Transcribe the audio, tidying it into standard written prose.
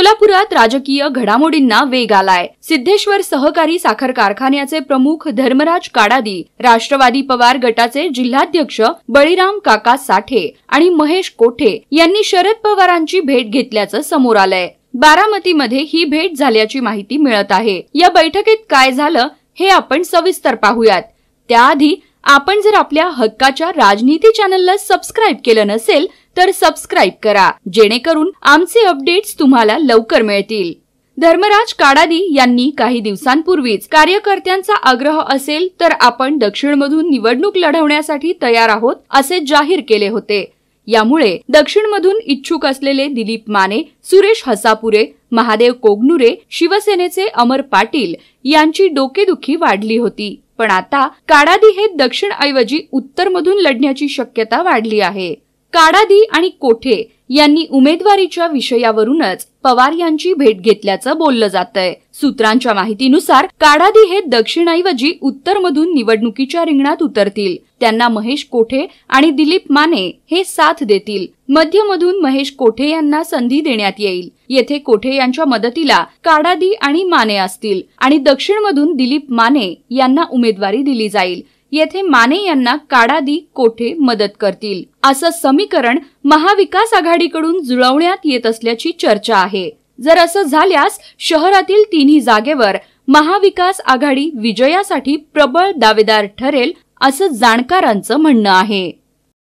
सोलापुरात राजकीय घडामोडींना वेग आलाय। सिद्धेश्वर सहकारी साखर कारखान्याचे प्रमुख धर्मराज काडादी, राष्ट्रवादी पवार गटाचे जिल्हाध्यक्ष बळीराम काका साठे आणि महेश कोठे यांनी शरद पवारांची भेट घेतल्याचं समोर आलंय। बारामतीमध्ये ही भेट झाल्याची माहिती मिळत आहे। या बैठकीत काय झालं हे आपण सविस्तर पाहूयात। त्याआधी आपण जर आपल्या हक्काच्या राजनीती चॅनलला सबस्क्राइब केलं नसेल तर सबस्क्राइब करा, जेणेकरून आमचे अपडेट्स तुम्हाला लवकर मिळतील। धर्मराज काडादी यांनी काही दिवसांपूर्वीच कार्यकर्त्यांचा आग्रह असेल तर आपण दक्षिणमधून निवडणूक लढवण्यासाठी तयार आहोत असे जाहीर केले होते। यामुळे दक्षिणमधून इच्छुक असलेले दिलीप माने, सुरेश हसापुरे, महादेव कोगनुरे, शिवसेनेचे अमर पाटील यांची डोकेदुखी वाढली होती। पण आता काडादी हे दक्षिण ऐवजी उत्तरमधून लढण्याची शक्यता वाढली आहे। काडादी आणि कोठे यांनी उमेदवारीच्या विषयावरूनच पवार यांची भेट घेतल्याचं बोललं जातंय। सूत्रांच्या माहितीनुसार काडादी हे दक्षिणऐवजी उत्तरमधून निवडणुकीच्या रिंगणात उतरतील। त्यांना महेश कोठे आणि दिलीप माने हे साथ देतील। मध्यमधून महेश कोठे यांना संधी देण्यात येईल। येथे कोठे यांच्या मदतीला काडादी आणि माने असतील आणि दक्षिणमधून दिलीप माने यांना उमेदवारी दिली जाईल। येथे माने यांना काडादी कोठे मदत करतील असं समीकरण महाविकास आघाडीकडून जुळवण्यात येत असल्याची चर्चा आहे। जर असं झाल्यास शहरातील तिन्ही जागेवर महाविकास आघाडी विजयासाठी प्रबळ दावेदार ठरेल असं जाणकारांचं म्हणणं आहे।